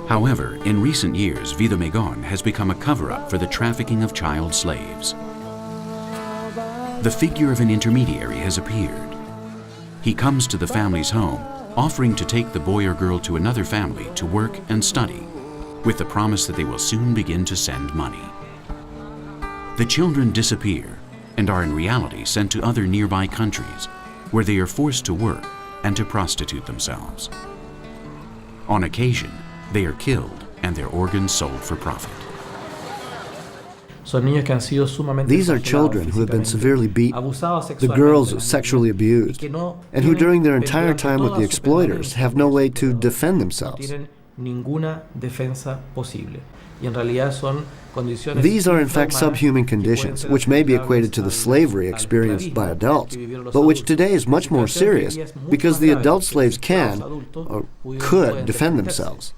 However, in recent years, Vida Megon has become a cover-up for the trafficking of child slaves. The figure of an intermediary has appeared. He comes to the family's home, offering to take the boy or girl to another family to work and study, with the promise that they will soon begin to send money. The children disappear and are in reality sent to other nearby countries, where they are forced to work and to prostitute themselves. On occasion, they are killed and their organs sold for profit. These are children who have been severely beaten, the girls sexually abused, and who during their entire time with the exploiters have no way to defend themselves. These are in fact subhuman conditions, which may be equated to the slavery experienced by adults, but which today is much more serious because the adult slaves can, or could, defend themselves.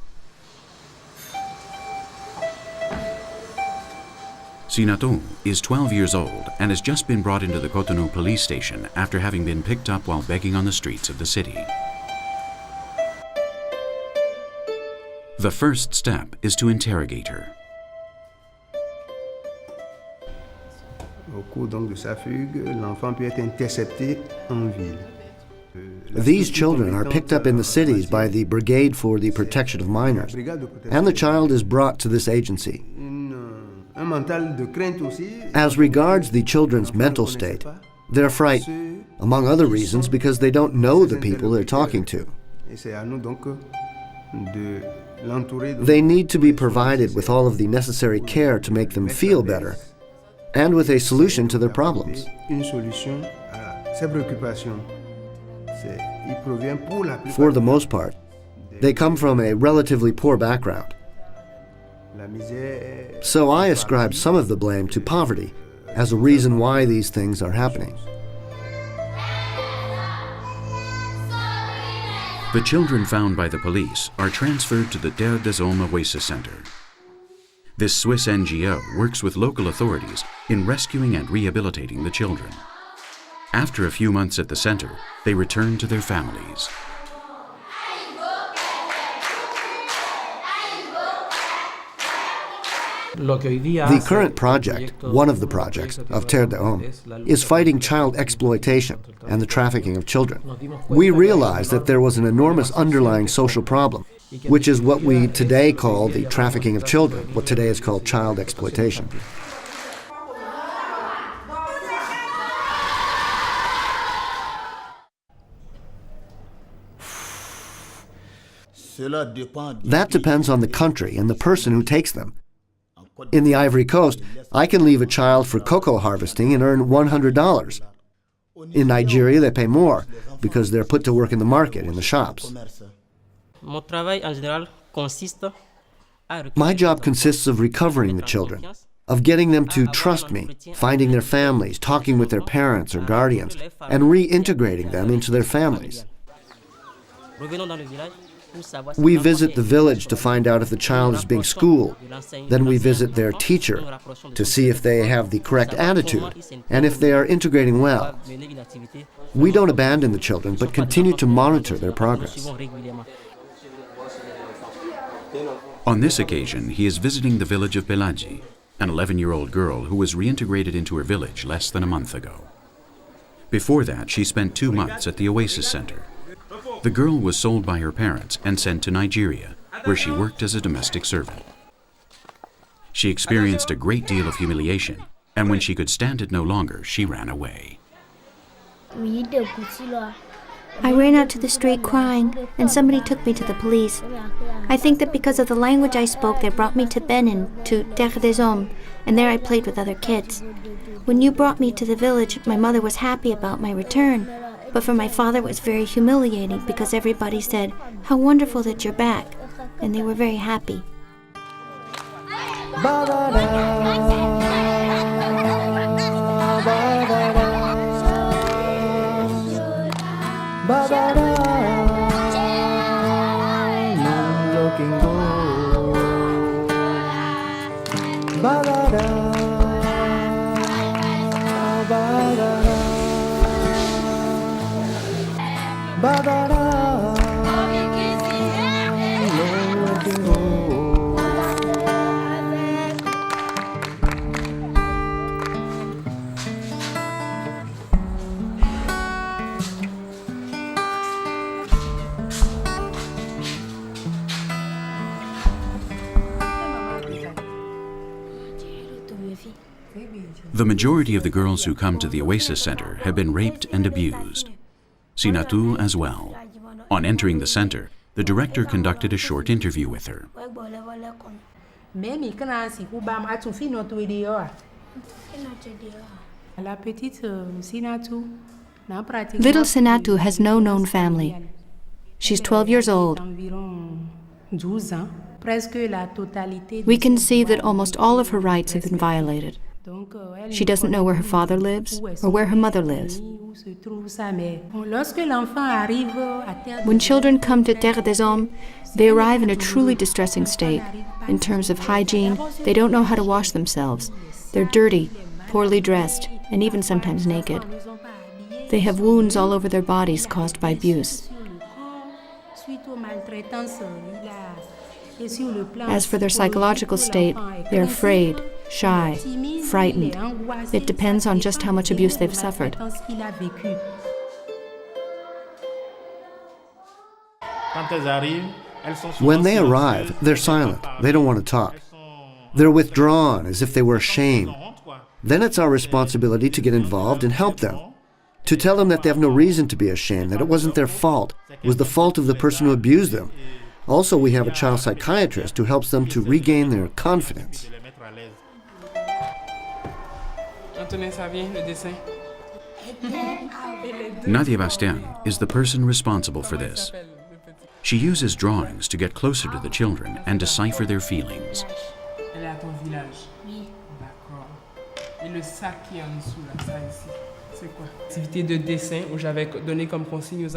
Sinatou is 12 years old and has just been brought into the Cotonou police station after having been picked up while begging on the streets of the city. The first step is to interrogate her. These children are picked up in the cities by the Brigade for the Protection of Minors, and the child is brought to this agency. As regards the children's mental state, they're frightened, among other reasons because they don't know the people they're talking to. They need to be provided with all of the necessary care to make them feel better, and with a solution to their problems. For the most part, they come from a relatively poor background. So I ascribe some of the blame to poverty as a reason why these things are happening. The children found by the police are transferred to the Terre des Hommes Oasis Center. This Swiss NGO works with local authorities in rescuing and rehabilitating the children. After a few months at the center, they return to their families. The current project, one of the projects, of Terre des Hommes, is fighting child exploitation and the trafficking of children. We realized that there was an enormous underlying social problem, which is what we today call the trafficking of children, what today is called child exploitation. That depends on the country and the person who takes them. In the Ivory Coast, I can leave a child for cocoa harvesting and earn $100. In Nigeria, they pay more because they're put to work in the market, in the shops. My job consists of recovering the children, of getting them to trust me, finding their families, talking with their parents or guardians, and reintegrating them into their families. We visit the village to find out if the child is being schooled. Then we visit their teacher to see if they have the correct attitude and if they are integrating well. We don't abandon the children, but continue to monitor their progress. On this occasion, he is visiting the village of Pelagi, an 11-year-old girl who was reintegrated into her village less than a month ago. Before that, she spent 2 months at the Oasis Center. The girl was sold by her parents and sent to Nigeria, where she worked as a domestic servant. She experienced a great deal of humiliation, and when she could stand it no longer, she ran away. I ran out to the street crying, and somebody took me to the police. I think that because of the language I spoke, they brought me to Benin, to Terre des Hommes, and there I played with other kids. When you brought me to the village, my mother was happy about my return. But for my father, it was very humiliating because everybody said, "How wonderful that you're back," and they were very happy. The majority of the girls who come to the Oasis Center have been raped and abused. Sinatou as well. On entering the center, the director conducted a short interview with her. Little Sinatou has no known family. She's 12 years old. We can see that almost all of her rights have been violated. She doesn't know where her father lives or where her mother lives. When children come to Terre des Hommes, they arrive in a truly distressing state. In terms of hygiene, they don't know how to wash themselves. They're dirty, poorly dressed, and even sometimes naked. They have wounds all over their bodies caused by abuse. As for their psychological state, they're afraid, shy, frightened. It depends on just how much abuse they've suffered. When they arrive, they're silent. They don't want to talk. They're withdrawn, as if they were ashamed. Then it's our responsibility to get involved and help them. To tell them that they have no reason to be ashamed, that it wasn't their fault. It was the fault of the person who abused them. Also, we have a child psychiatrist who helps them to regain their confidence. Nadia Bastien is the person responsible for this. She uses drawings to get closer to the children and decipher their feelings.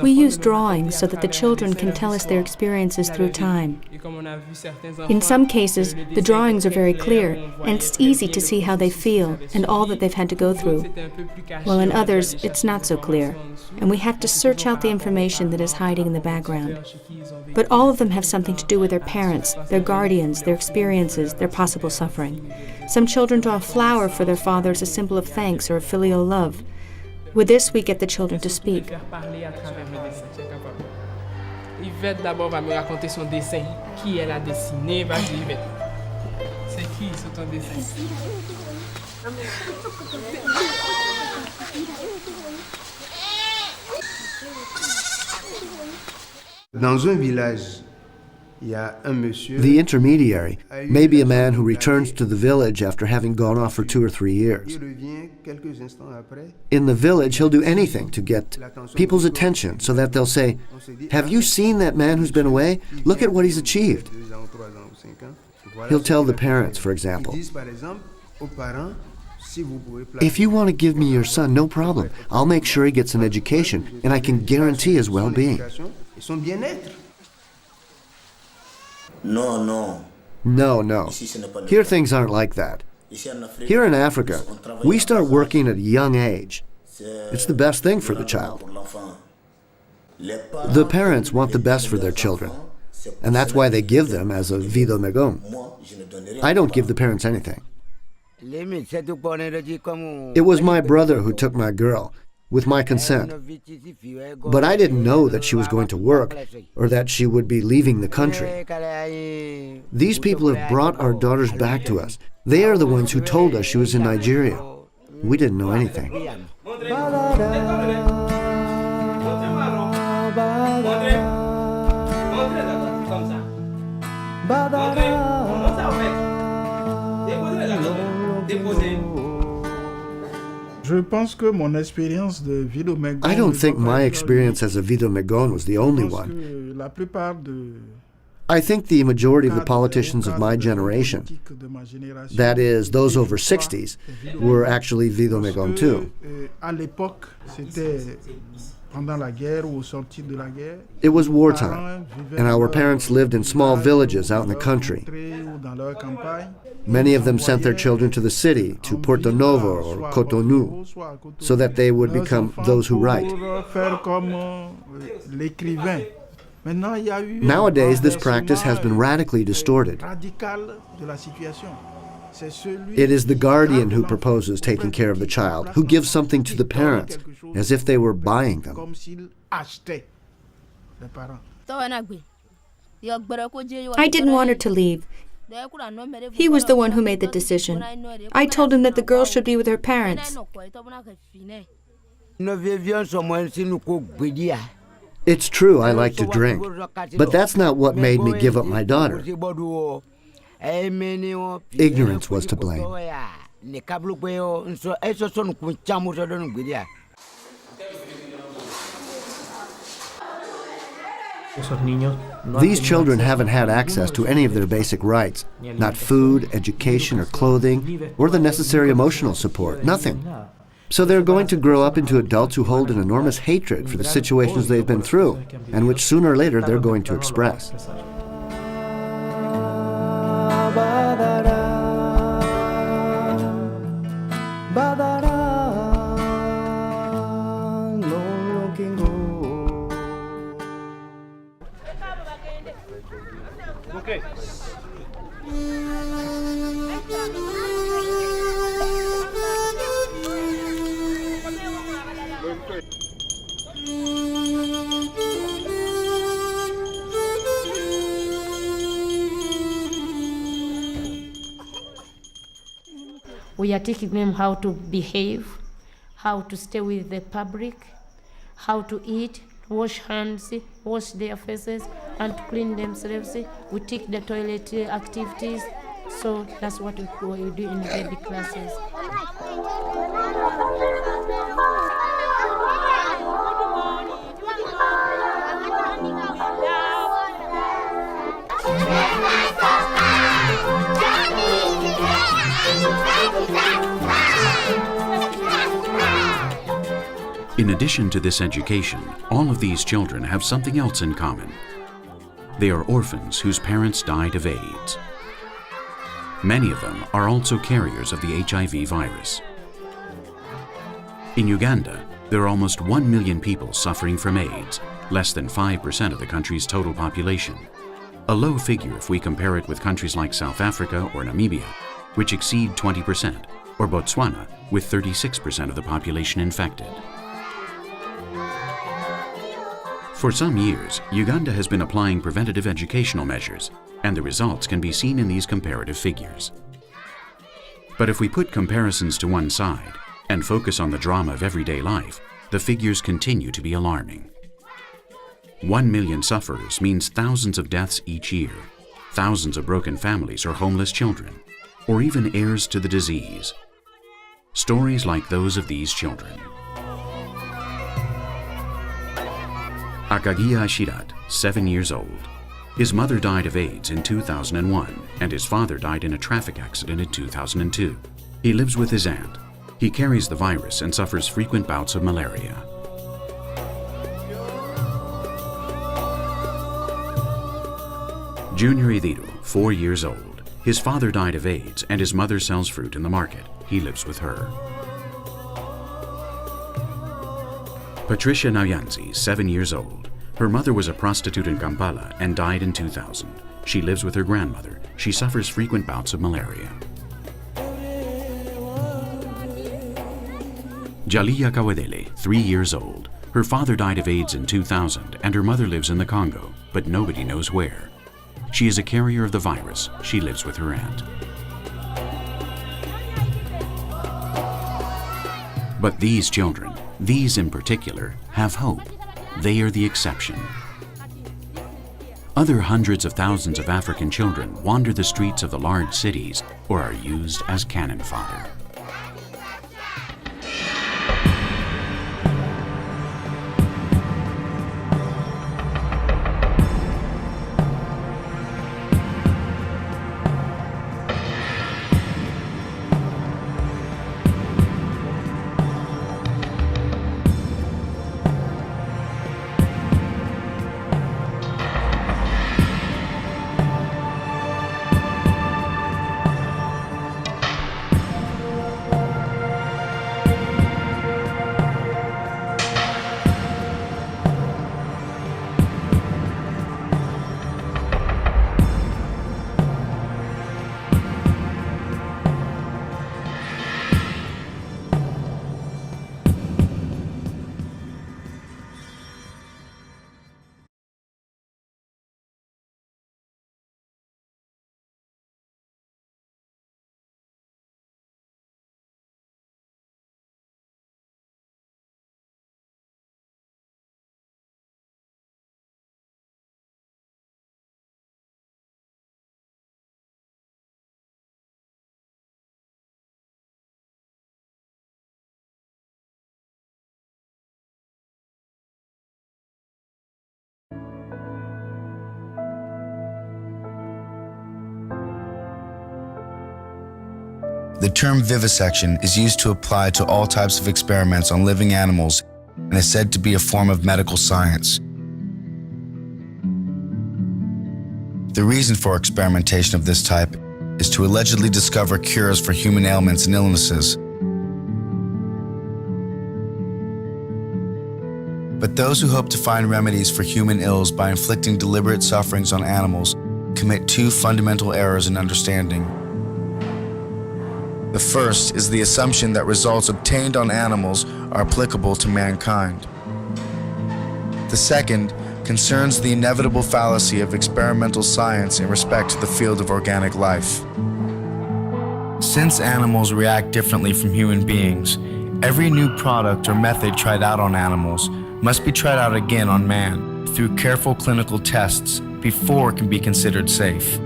We use drawings so that the children can tell us their experiences through time. In some cases, the drawings are very clear, and it's easy to see how they feel and all that they've had to go through. While in others, it's not so clear, and we have to search out the information that is hiding in the background. But all of them have something to do with their parents, their guardians, their experiences, their possible suffering. Some children draw a flower for their father as a symbol of thanks or of filial love. With this, we get the children to speak. Yvette d'abord va me raconter son dessin, qui elle a dessiné. Vas-y, Yvette. C'est qui sur ton dessin? Dans un village, il y a un monsieur. The intermediary may be a man who returns to the village after having gone off for 2 or 3 years. Il revient quelques instants après. In the village, he'll do anything to get people's attention so that they'll say, "Have you seen that man who's been away? Look at what he's achieved." 2 ans, 3 ans ou 5 ans. Voilà He'll ce tell qu'il the a fait. parents, for example, Ils disent par exemple aux parents, si vous pouvez placer. "If you want to give me your son, no problem. I'll make sure he gets an education, and I can guarantee his well-being." Et son bien-être. Non, non. No. Here things aren't like that. Here in Africa, we start working at a young age. It's the best thing for the child. The parents want the best for their children, and that's why they give them as a vie de Megum. I don't give the parents anything. It was my brother who took my girl, with my consent. But I didn't know that she was going to work, or that she would be leaving the country. These people have brought our daughters back to us. They are the ones who told us she was in Nigeria. We didn't know anything. I don't think my experience as a vie de Megone was the only one. I think the majority of the politicians of my generation, that is, those over 60s, were actually vie de Megone too. It was wartime, and our parents lived in small villages out in the country. Many of them sent their children to the city, to Porto Novo or Cotonou, so that they would become those who write. Nowadays, this practice has been radically distorted. It is the guardian who proposes taking care of the child, who gives something to the parents, as if they were buying them. I didn't want her to leave. He was the one who made the decision. I told him that the girl should be with her parents. It's true I like to drink, but that's not what made me give up my daughter. Ignorance was to blame. These children haven't had access to any of their basic rights, not food, education, or clothing, or the necessary emotional support, nothing. So they're going to grow up into adults who hold an enormous hatred for the situations they've been through, and which sooner or later they're going to express. Okay. We are teaching them how to behave, how to stay with the public, how to eat, wash hands, wash their faces, and to clean themselves. We teach the toilet activities, so that's what we do in baby classes. In addition to this education, all of these children have something else in common. They are orphans whose parents died of AIDS. Many of them are also carriers of the HIV virus. In Uganda, there are almost 1 million people suffering from AIDS, less than 5% of the country's total population. A low figure if we compare it with countries like South Africa or Namibia, which exceed 20%, or Botswana, with 36% of the population infected. For some years, Uganda has been applying preventative educational measures, and the results can be seen in these comparative figures. But if we put comparisons to one side and focus on the drama of everyday life, the figures continue to be alarming. 1 million sufferers means thousands of deaths each year, thousands of broken families or homeless children, or even heirs to the disease. Stories like those of these children. Akagia Ashirat, 7 years old. His mother died of AIDS in 2001, and his father died in a traffic accident in 2002. He lives with his aunt. He carries the virus and suffers frequent bouts of malaria. Junior Idiru, 4 years old. His father died of AIDS, and his mother sells fruit in the market. He lives with her. Patricia Nauyanzi, 7 years old. Her mother was a prostitute in Kampala and died in 2000. She lives with her grandmother. She suffers frequent bouts of malaria. Jalia Kawedele, 3 years old. Her father died of AIDS in 2000 and her mother lives in the Congo, but nobody knows where. She is a carrier of the virus. She lives with her aunt. But these children, these in particular, have hope. They are the exception. Other hundreds of thousands of African children wander the streets of the large cities or are used as cannon fodder. The term vivisection is used to apply to all types of experiments on living animals and is said to be a form of medical science. The reason for experimentation of this type is to allegedly discover cures for human ailments and illnesses. But those who hope to find remedies for human ills by inflicting deliberate sufferings on animals commit two fundamental errors in understanding. The first is the assumption that results obtained on animals are applicable to mankind. The second concerns the inevitable fallacy of experimental science in respect to the field of organic life. Since animals react differently from human beings, every new product or method tried out on animals must be tried out again on man through careful clinical tests before it can be considered safe.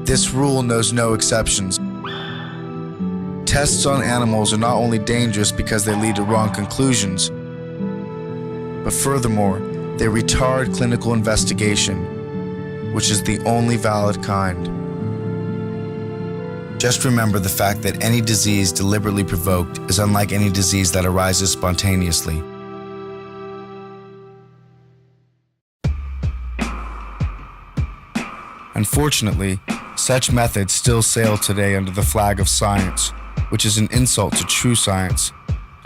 This rule knows no exceptions. Tests on animals are not only dangerous because they lead to wrong conclusions, but furthermore, they retard clinical investigation, which is the only valid kind. Just remember the fact that any disease deliberately provoked is unlike any disease that arises spontaneously. Unfortunately, such methods still sail today under the flag of science, which is an insult to true science,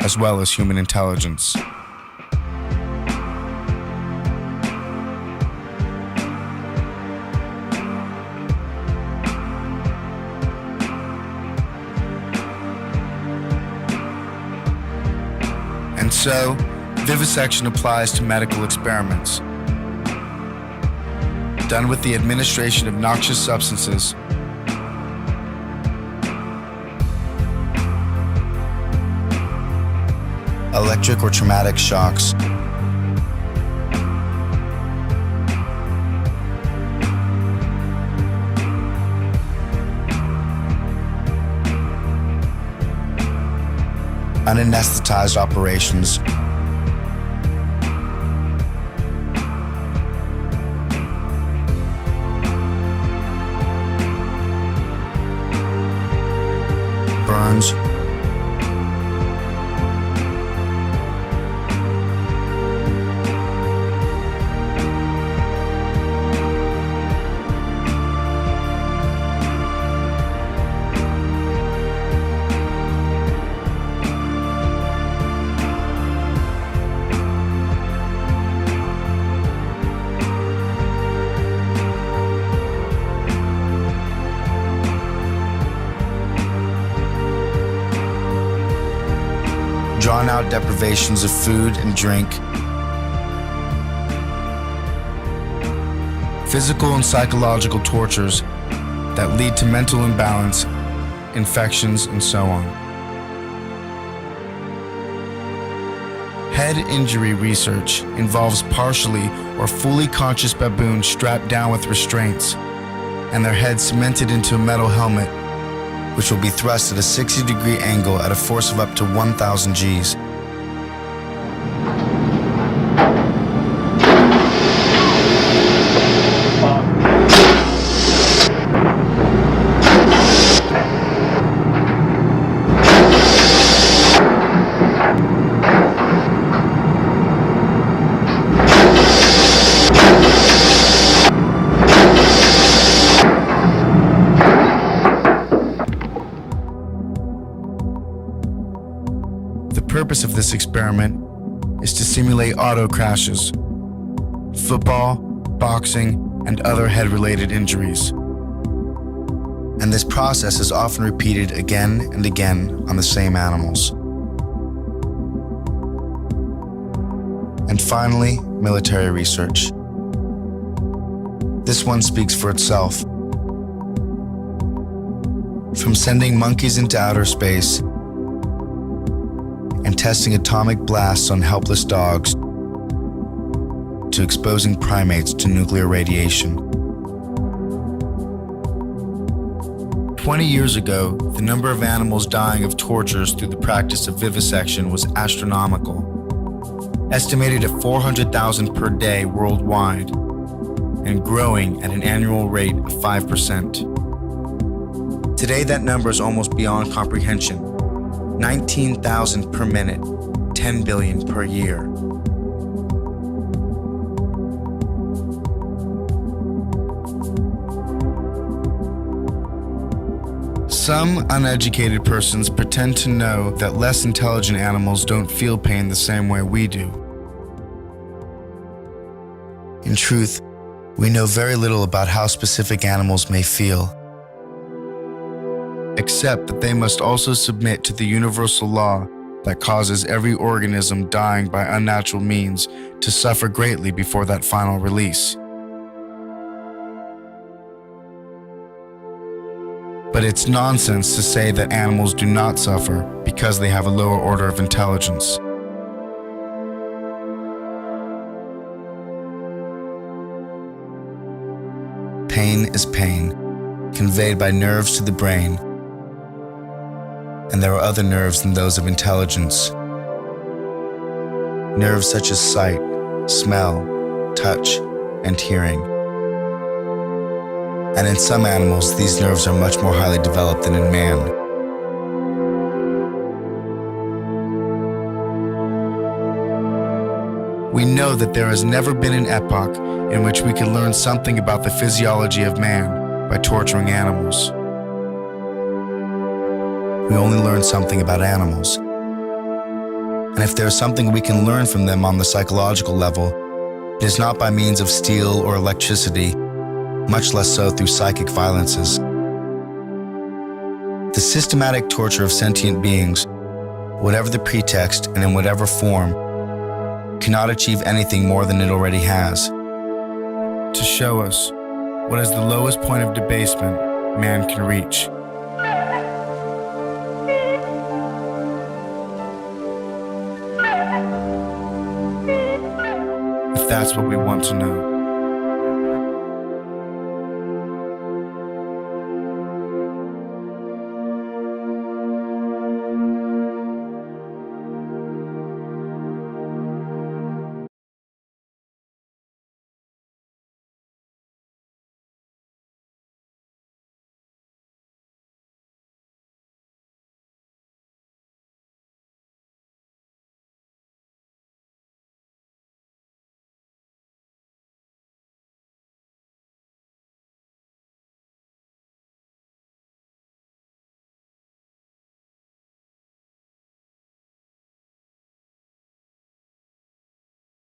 as well as human intelligence. And so, vivisection applies to medical experiments. Done with the administration of noxious substances, electric or traumatic shocks, unanesthetized operations, burns, drawn-out deprivations of food and drink, physical and psychological tortures that lead to mental imbalance, infections, and so on. Head injury research involves partially or fully conscious baboons strapped down with restraints and their heads cemented into a metal helmet, which will be thrust at a 60-degree angle at a force of up to 1,000 Gs. The purpose of this experiment is to simulate auto crashes, football, boxing, and other head-related injuries. And this process is often repeated again and again on the same animals. And finally, military research. This one speaks for itself. From sending monkeys into outer space and testing atomic blasts on helpless dogs to exposing primates to nuclear radiation. 20 years ago, the number of animals dying of tortures through the practice of vivisection was astronomical, estimated at 400,000 per day worldwide, and growing at an annual rate of 5%. Today, that number is almost beyond comprehension. 19,000 per minute, 10 billion per year. Some uneducated persons pretend to know that less intelligent animals don't feel pain the same way we do. In truth, we know very little about how specific animals may feel, except that they must also submit to the universal law that causes every organism dying by unnatural means to suffer greatly before that final release. But it's nonsense to say that animals do not suffer because they have a lower order of intelligence. Pain is pain, conveyed by nerves to the brain, and there are other nerves than those of intelligence. Nerves such as sight, smell, touch, and hearing. And in some animals, these nerves are much more highly developed than in man. We know that there has never been an epoch in which we could learn something about the physiology of man by torturing animals. We only learn something about animals. And if there is something we can learn from them on the psychological level, it is not by means of steel or electricity, much less so through psychic violences. The systematic torture of sentient beings, whatever the pretext and in whatever form, cannot achieve anything more than it already has. To show us what is the lowest point of debasement man can reach. If that's what we want to know.